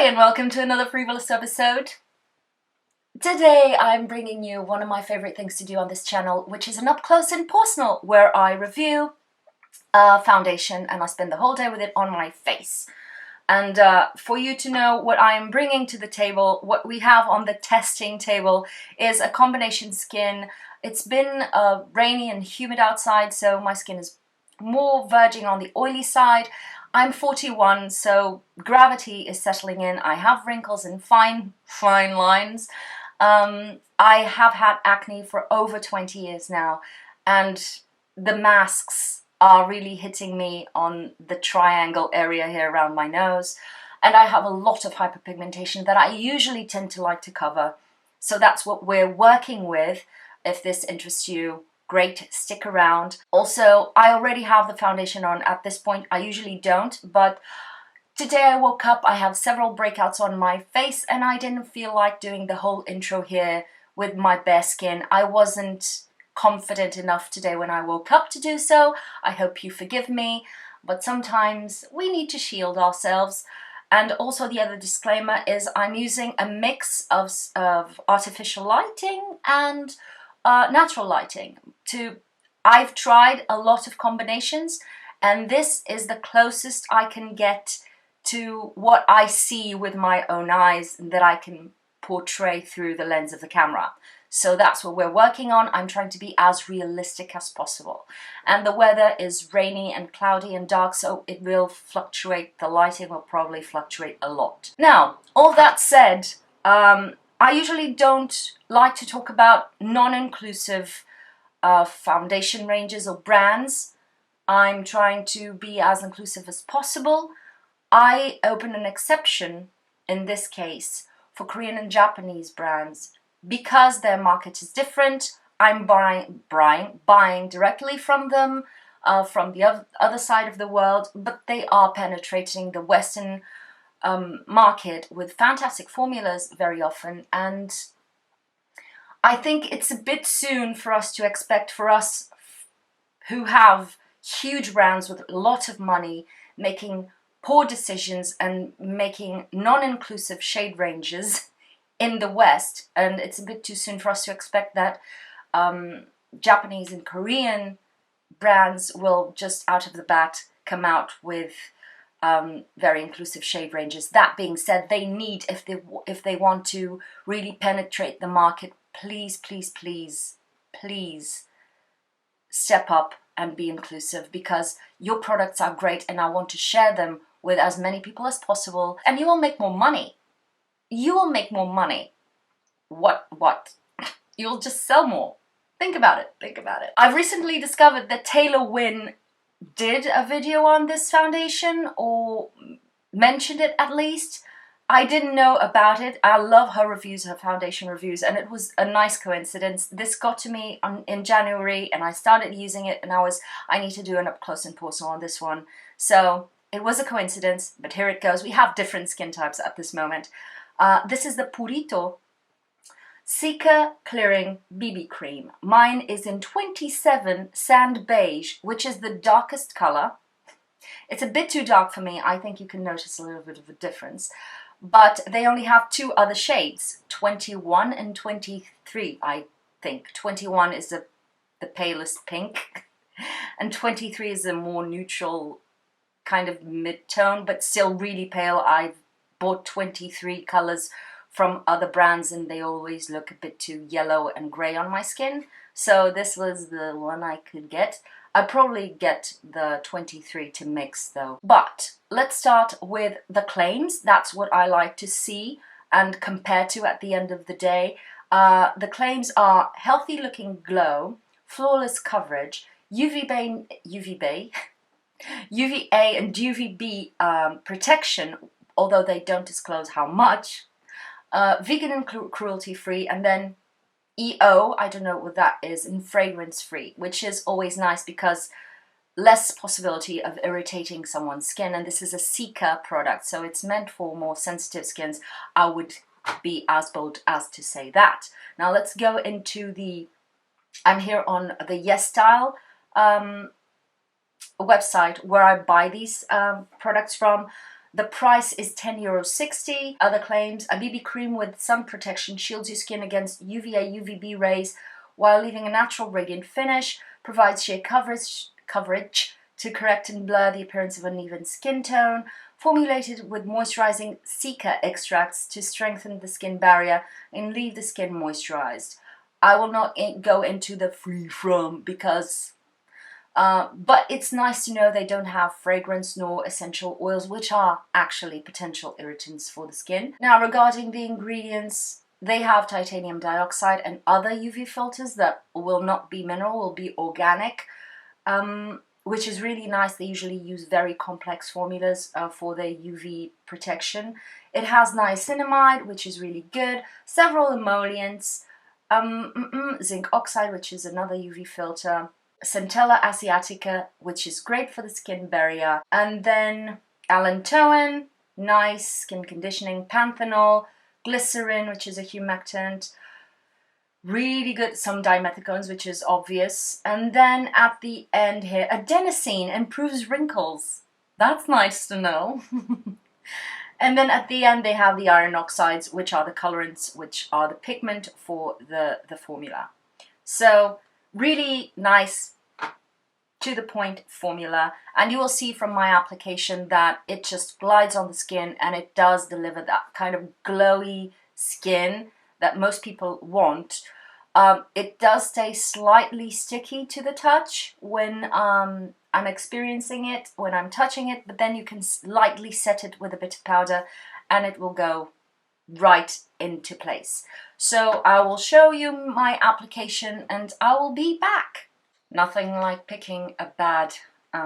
Hi and welcome to another Free.volous episode. Today I'm bringing you one of my favorite things to do on this channel, which is an up close and personal where I review a foundation and I spend the whole day with it on my face. And for you to know what I am bringing to the table, what we have on the testing table is a combination skin. It's been rainy and humid outside, so my skin is more verging on the oily side. I'm 41, so gravity is settling in. I have wrinkles and fine lines. I have had acne for over 20 years now, and the masks are really hitting me on the triangle area here around my nose. And I have a lot of hyperpigmentation that I usually tend to like to cover. So that's what we're working with. If this interests you, great, stick around. Also, I already have the foundation on at this point. I usually don't, but today I woke up, I have several breakouts on my face and I didn't feel like doing the whole intro here with my bare skin. I wasn't confident enough today when I woke up to do so. I hope you forgive me, but sometimes we need to shield ourselves. And also the other disclaimer is I'm using a mix of artificial lighting and natural lighting. I've tried a lot of combinations and this is the closest I can get to what I see with my own eyes that I can portray through the lens of the camera. So that's what we're working on. I'm trying to be as realistic as possible. And the weather is rainy and cloudy and dark, so it will fluctuate. The lighting will probably fluctuate a lot. Now, all that said, I usually don't like to talk about non-inclusive foundation ranges or brands. I'm trying to be as inclusive as possible. I open an exception in this case for Korean and Japanese brands because their market is different. I'm buying directly from them, from the other side of the world, but they are penetrating the Western market with fantastic formulas very often, and I think it's a bit soon for us to expect, for us who have huge brands with a lot of money, making poor decisions and making non-inclusive shade ranges in the West, and it's a bit too soon for us to expect that Japanese and Korean brands will just out of the bat come out with very inclusive shade ranges. That being said, they need, if they want to really penetrate the market, please step up and be inclusive, because your products are great and I want to share them with as many people as possible, and you will make more money. You will make more money. What? You'll just sell more. Think about it. I've recently discovered that Taylor Wynn did a video on this foundation, or mentioned it at least. I didn't know about it. I love her reviews, her foundation reviews, and it was a nice coincidence. This got to me in January and I started using it, and I need to do an up close and personal on this one. So it was a coincidence, but here it goes. We have different skin types at this moment. This is the Purito Cica Clearing BB Cream. Mine is in 27 Sand Beige, which is the darkest color. It's a bit too dark for me. I think you can notice a little bit of a difference. But they only have two other shades, 21 and 23, I think. 21 is the palest pink, and 23 is a more neutral kind of mid-tone, but still really pale. I've bought 23 colors from other brands and they always look a bit too yellow and grey on my skin. So this was the one I could get. I'd probably get the 23 to mix though. But let's start with the claims. That's what I like to see and compare to at the end of the day. The claims are healthy looking glow, flawless coverage, UVA and UVB protection, although they don't disclose how much, vegan and cruelty free, and then EO, I don't know what that is, and fragrance free, which is always nice because less possibility of irritating someone's skin. And this is a Cica product, so it's meant for more sensitive skins. I would be as bold as to say that. Now let's go into I'm here on the Yesstyle website where I buy these products from. The price is €10.60. Other claims: a BB cream with sun protection shields your skin against UVA UVB rays while leaving a natural radiant finish, provides sheer coverage to correct and blur the appearance of uneven skin tone, formulated with moisturizing Cica extracts to strengthen the skin barrier and leave the skin moisturized. I will not go into the free from because but it's nice to know they don't have fragrance nor essential oils, which are actually potential irritants for the skin. Now, regarding the ingredients, they have titanium dioxide and other UV filters that will not be mineral, will be organic, which is really nice. They usually use very complex formulas for their UV protection. It has niacinamide, which is really good, several emollients, zinc oxide, which is another UV filter, Centella asiatica, which is great for the skin barrier, and then allantoin, nice skin conditioning, panthenol, glycerin, which is a humectant, really good, some dimethicones, which is obvious, and then at the end here, adenosine improves wrinkles. That's nice to know. And then at the end they have the iron oxides, which are the colorants, which are the pigment for the formula. So really nice, to the point formula, and you will see from my application that it just glides on the skin and it does deliver that kind of glowy skin that most people want. It does stay slightly sticky to the touch when I'm experiencing it, when I'm touching it, but then you can lightly set it with a bit of powder and it will go right into place. So I will show you my application and I will be back. Nothing like picking a bad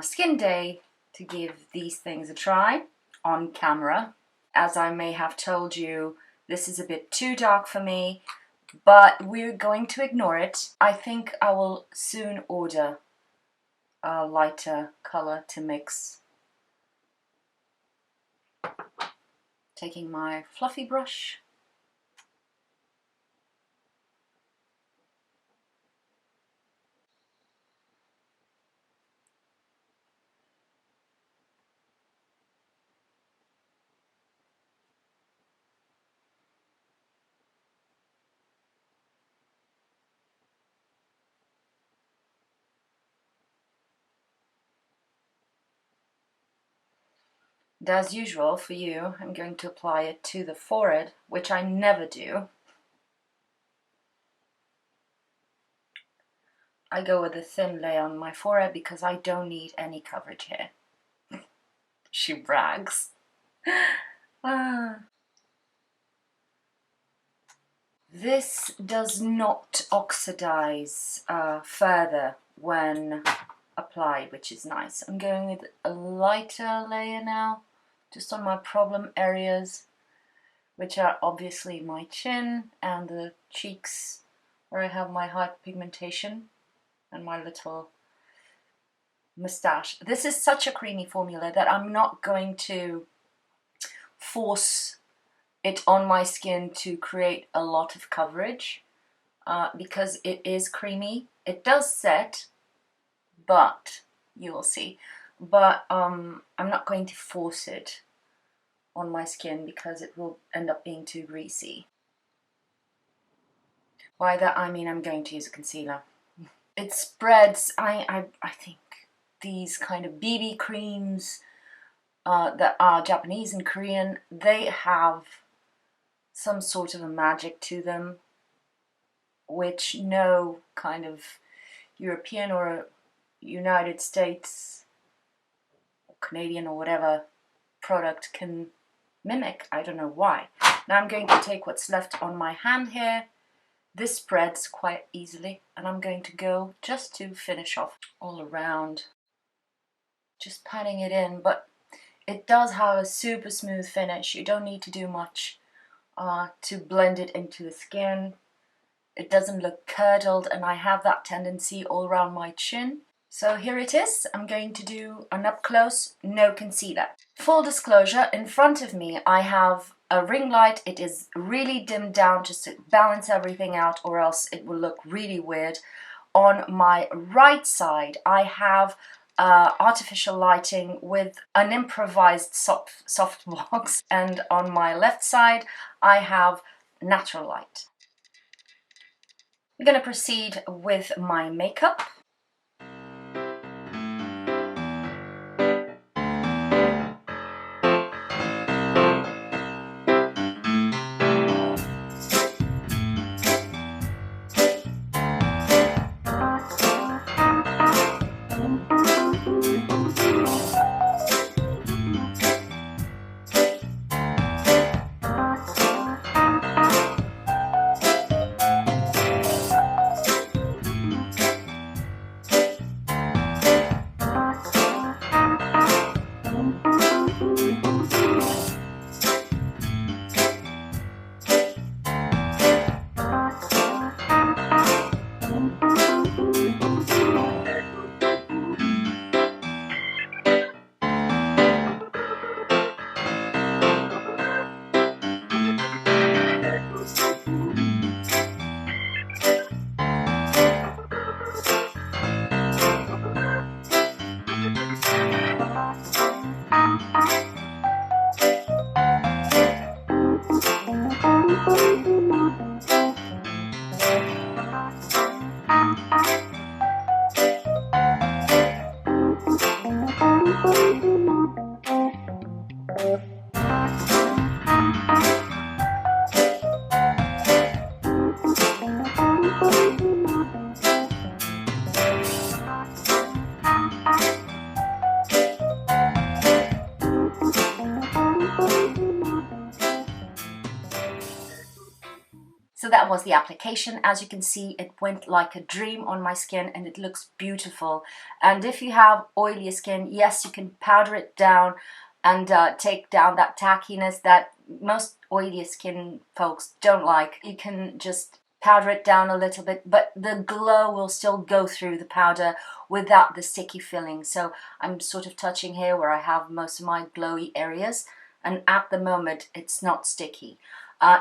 skin day to give these things a try on camera. As I may have told you, this is a bit too dark for me, but we're going to ignore it. I think I will soon order a lighter color to mix. Taking my fluffy brush. And as usual for you, I'm going to apply it to the forehead, which I never do. I go with a thin layer on my forehead because I don't need any coverage here. She brags. This does not oxidize further when applied, which is nice. I'm going with a lighter layer now, just on my problem areas, which are obviously my chin and the cheeks where I have my hyperpigmentation and my little moustache. This is such a creamy formula that I'm not going to force it on my skin to create a lot of coverage because it is creamy. It does set, but you will see. But I'm not going to force it on my skin because it will end up being too greasy. By that I mean I'm going to use a concealer. It spreads. I think these kind of BB creams that are Japanese and Korean, they have some sort of a magic to them, which no kind of European or United States or Canadian or whatever product can mimic. I don't know why. Now I'm going to take what's left on my hand here. This spreads quite easily, and I'm going to go just to finish off all around, just patting it in, but it does have a super smooth finish. You don't need to do much to blend it into the skin. It doesn't look curdled, and I have that tendency all around my chin. So here it is. I'm going to do an up close, no concealer. Full disclosure, in front of me I have a ring light. It is really dimmed down just to balance everything out, or else it will look really weird. On my right side I have artificial lighting with an improvised soft box, and on my left side I have natural light. I'm going to proceed with my makeup. So that was the application. As you can see, it went like a dream on my skin and it looks beautiful. And if you have oily skin, yes, you can powder it down and take down that tackiness that most oily skin folks don't like. You can just powder it down a little bit, but the glow will still go through the powder without the sticky feeling. So I'm sort of touching here where I have most of my glowy areas, and at the moment it's not sticky.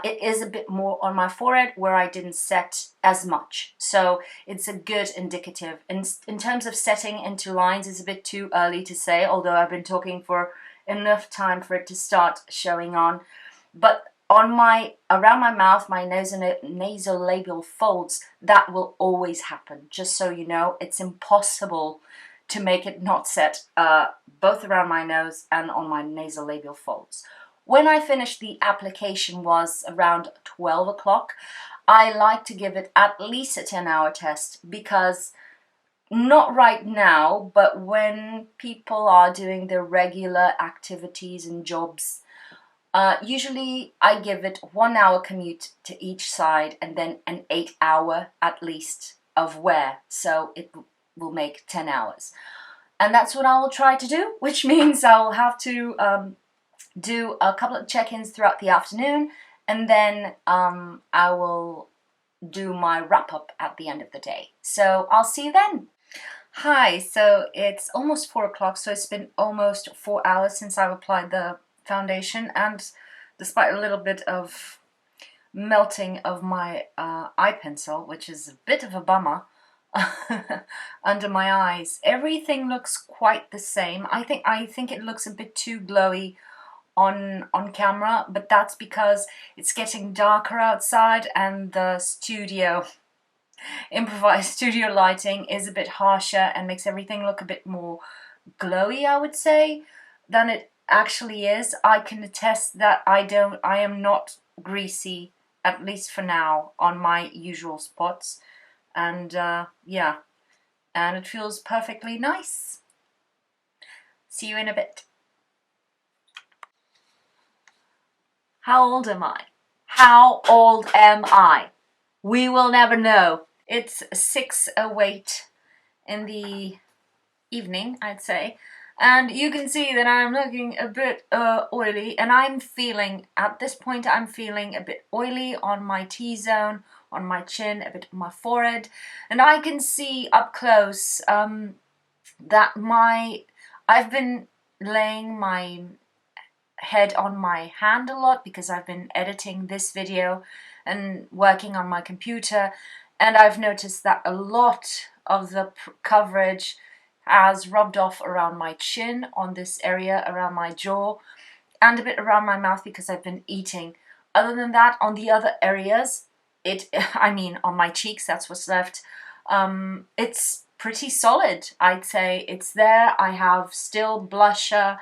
It is a bit more on my forehead where I didn't set as much, so it's a good indicative. In terms of setting into lines, it's a bit too early to say, although I've been talking for enough time for it to start showing on. But on around my mouth, my nose and nasolabial folds, that will always happen. Just so you know, it's impossible to make it not set, both around my nose and on my nasolabial folds. When I finished the application was around 12 o'clock. I like to give it at least a 10-hour test, because not right now, but when people are doing their regular activities and jobs, usually I give it 1 hour commute to each side and then an 8-hour at least of wear. So it will make 10 hours. And that's what I will try to do, which means I will have to do a couple of check-ins throughout the afternoon, and then I will do my wrap-up at the end of the day. So I'll see you then. Hi, so it's almost 4 o'clock, so it's been almost 4 hours since I've applied the foundation, and despite a little bit of melting of my eye pencil, which is a bit of a bummer, under my eyes, everything looks quite the same. I think it looks a bit too glowy on camera, but that's because it's getting darker outside and the improvised studio lighting is a bit harsher and makes everything look a bit more glowy, I would say, than it actually is. I can attest that I am not greasy, at least for now, on my usual spots, and yeah, and it feels perfectly nice. See you in a bit. How old am I? How old am I? We will never know. It's 6:08 in the evening, I'd say. And you can see that I'm looking a bit oily, and I'm feeling, at this point, I'm feeling a bit oily on my T-zone, on my chin, a bit on my forehead. And I can see up close that I've been laying my head on my hand a lot because I've been editing this video and working on my computer, and I've noticed that a lot of the coverage has rubbed off around my chin, on this area around my jaw, and a bit around my mouth because I've been eating. Other than that, on the other areas, I mean, on my cheeks, that's what's left, it's pretty solid. I'd say it's there. I have still blusher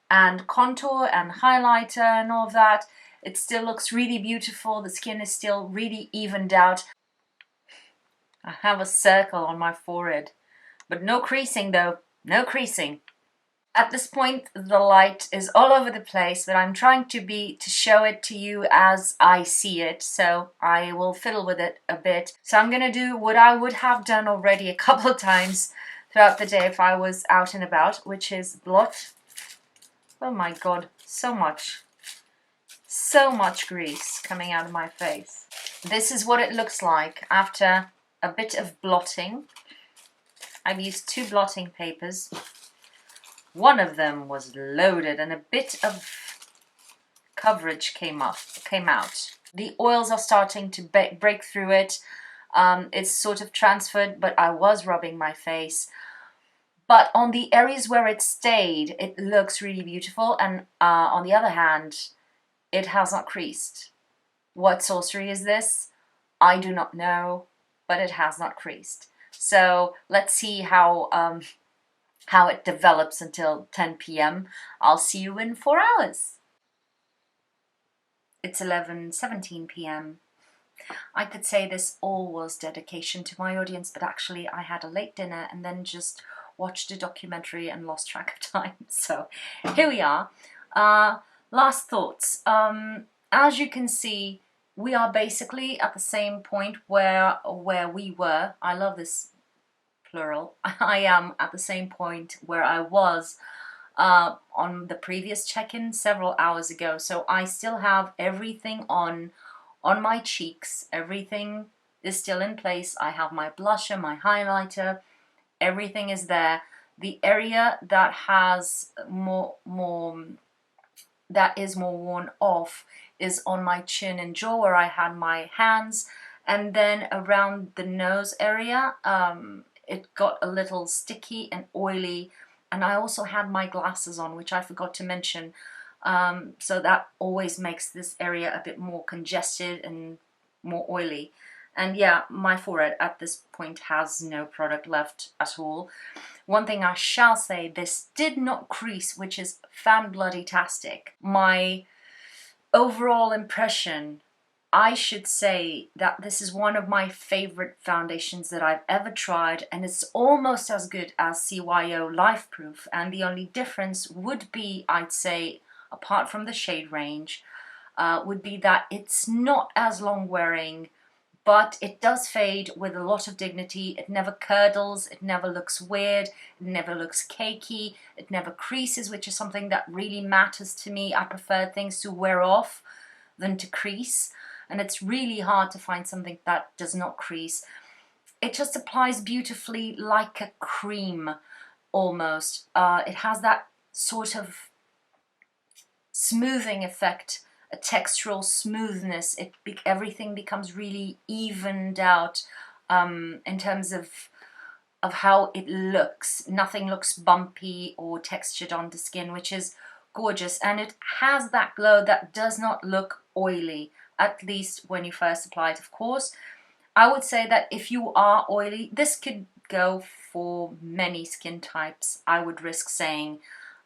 and contour and highlighter and all of that. It still looks really beautiful. The skin is still really evened out. I have a circle on my forehead, but no creasing though, no creasing. At this point, the light is all over the place, but I'm trying to show it to you as I see it, so I will fiddle with it a bit. So I'm gonna do what I would have done already a couple of times throughout the day if I was out and about, which is blot. Oh my god, so much grease coming out of my face. This is what it looks like after a bit of blotting. I've used 2 blotting papers. One of them was loaded and a bit of coverage came out. The oils are starting to break through it. It's sort of transferred, but I was rubbing my face. But on the areas where it stayed, it looks really beautiful. And on the other hand, it has not creased. What sorcery is this? I do not know, but it has not creased. So let's see how it develops until 10 p.m. I'll see you in 4 hours. It's 11:17 p.m. I could say this all was dedication to my audience, but actually I had a late dinner and then just watched a documentary and lost track of time. So here we are. Last thoughts. As you can see, we are basically at the same point where we were. I love this plural. I am at the same point where I was on the previous check-in several hours ago. So I still have everything on my cheeks. Everything is still in place. I have my blusher, my highlighter. Everything is there. The area that has that is more worn off is on my chin and jaw where I had my hands, and then around the nose area it got a little sticky and oily, and I also had my glasses on, which I forgot to mention, so that always makes this area a bit more congested and more oily. And yeah, my forehead at this point has no product left at all. One thing I shall say, this did not crease, which is fan-bloody-tastic. My overall impression, I should say that this is one of my favorite foundations that I've ever tried, and it's almost as good as CYO Life Proof, and the only difference would be, I'd say, apart from the shade range, would be that it's not as long wearing, but it does fade with a lot of dignity. It never curdles, it never looks weird, it never looks cakey, it never creases, which is something that really matters to me. I prefer things to wear off than to crease, and it's really hard to find something that does not crease. It just applies beautifully like a cream, almost. It has that sort of smoothing effect, a textural smoothness. Everything becomes really evened out in terms of how it looks. Nothing looks bumpy or textured on the skin, which is gorgeous, and it has that glow that does not look oily, at least when you first apply it. Of course, I would say that if you are oily, this could go for many skin types. I would risk saying,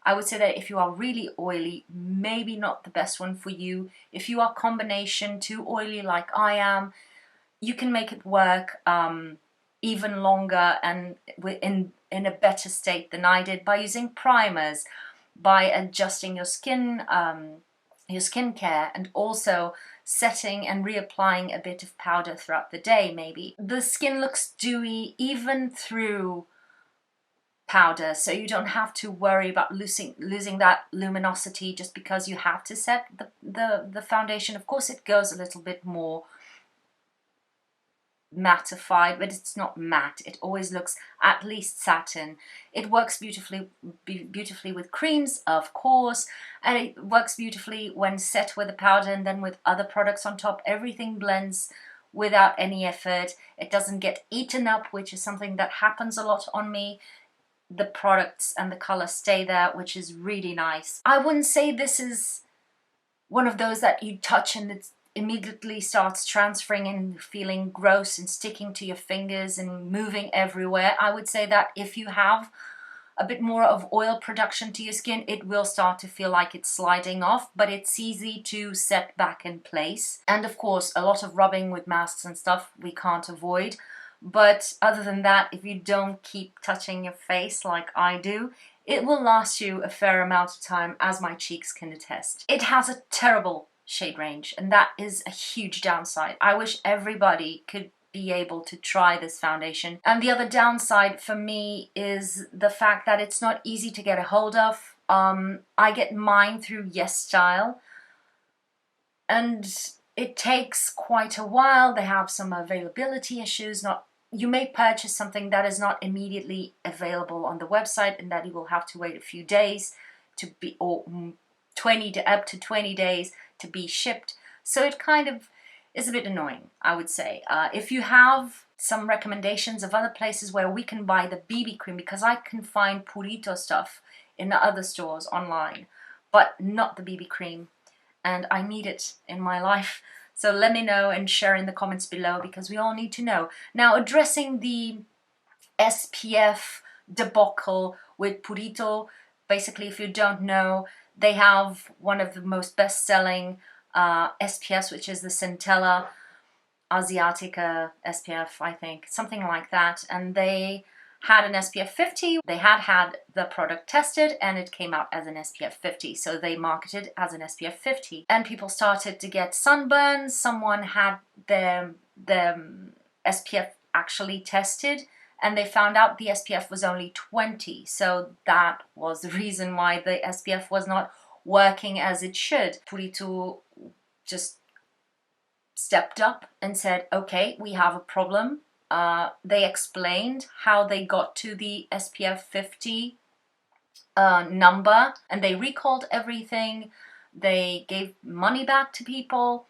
I would say that if you are really oily, maybe not the best one for you. If you are combination too oily like I am, you can make it work even longer and in a better state than I did by using primers, by adjusting your skin, your skincare, and also setting and reapplying a bit of powder throughout the day maybe. The skin looks dewy even through powder, so you don't have to worry about losing that luminosity just because you have to set the foundation. Of course, it goes a little bit more mattified, but it's not matte. It always looks at least satin. It works beautifully with creams, of course, and it works beautifully when set with a powder and then with other products on top. Everything blends without any effort. It doesn't get eaten up, which is something that happens a lot on me. the products and the colors stay there, which is really nice. I wouldn't say this is one of those that you touch and it immediately starts transferring and feeling gross and sticking to your fingers and moving everywhere. I would say that if you have a bit more of oil production to your skin, it will start to feel like it's sliding off, but it's easy to set back in place. And of course, a lot of rubbing with masks and stuff we can't avoid. But other than that, if you don't keep touching your face like I do, it will last you a fair amount of time, as my cheeks can attest. It has a terrible shade range, and that is a huge downside. I wish everybody could be able to try this foundation. And the other downside for me is the fact that it's not easy to get a hold of. I get mine through Yesstyle, and it takes quite a while. They have some availability issues. You may purchase something that is not immediately available on the website, and that you will have to wait a few days to be, or up to 20 days to be shipped. So it kind of is a bit annoying, I would say. If you have some recommendations of other places where we can buy the BB cream, because I can find Purito stuff in the other stores online, but not the BB cream, and I need it in my life. So let me know and share in the comments below, because we all need to know. Now, addressing the SPF debacle with Purito, basically, if you don't know, they have one of the most best-selling SPFs, which is the Centella Asiatica SPF, I think, something like that. And they had an SPF 50. They had the product tested, and it came out as an SPF 50. So they marketed as an SPF 50. And people started to get sunburns. Someone had the SPF actually tested, and they found out the SPF was only 20. So that was the reason why the SPF was not working as it should. Purito just stepped up and said, okay, we have a problem. They explained how they got to the SPF 50 number, and they recalled everything. They gave money back to people,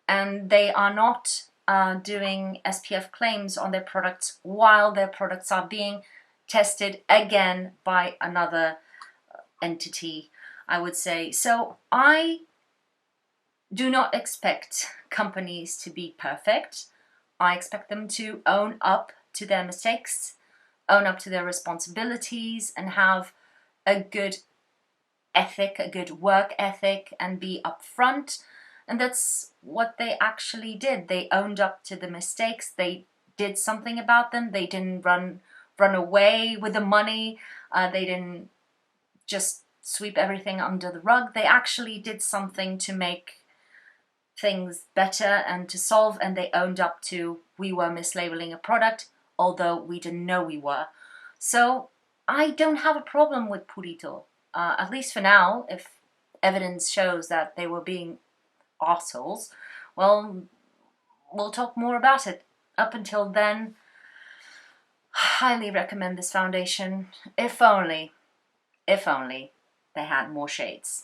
and they are not doing SPF claims on their products while their products are being tested again by another entity, I would say. So I do not expect companies to be perfect. I expect them to own up to their mistakes, own up to their responsibilities, and have a good ethic, a good work ethic, and be upfront. And that's what they actually did. They owned up to the mistakes. They did something about them. They didn't run away with the money. They didn't just sweep everything under the rug. They actually did something to make things better and to solve, and they owned up to, we were mislabeling a product, although we didn't know we were. So I don't have a problem with Purito, at least for now. If evidence shows that they were being arseholes, well, we'll talk more about it. Up until then, highly recommend this foundation. If only they had more shades.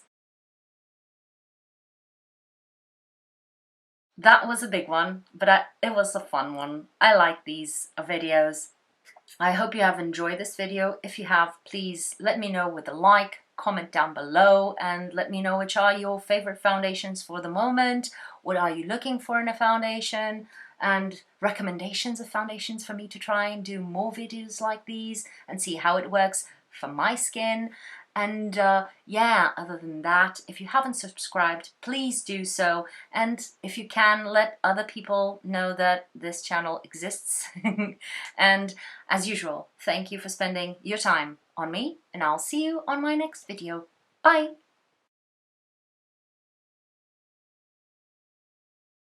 That was a big one, but it was a fun one. I like these videos. I hope you have enjoyed this video. If you have, please let me know with a like, comment down below, and let me know which are your favorite foundations for the moment. What are you looking for in a foundation? And recommendations of foundations for me to try and do more videos like these and see how it works for my skin. And yeah, other than that, if you haven't subscribed, please do so. And if you can, let other people know that this channel exists. And as usual, thank you for spending your time on me, and I'll see you on my next video. Bye!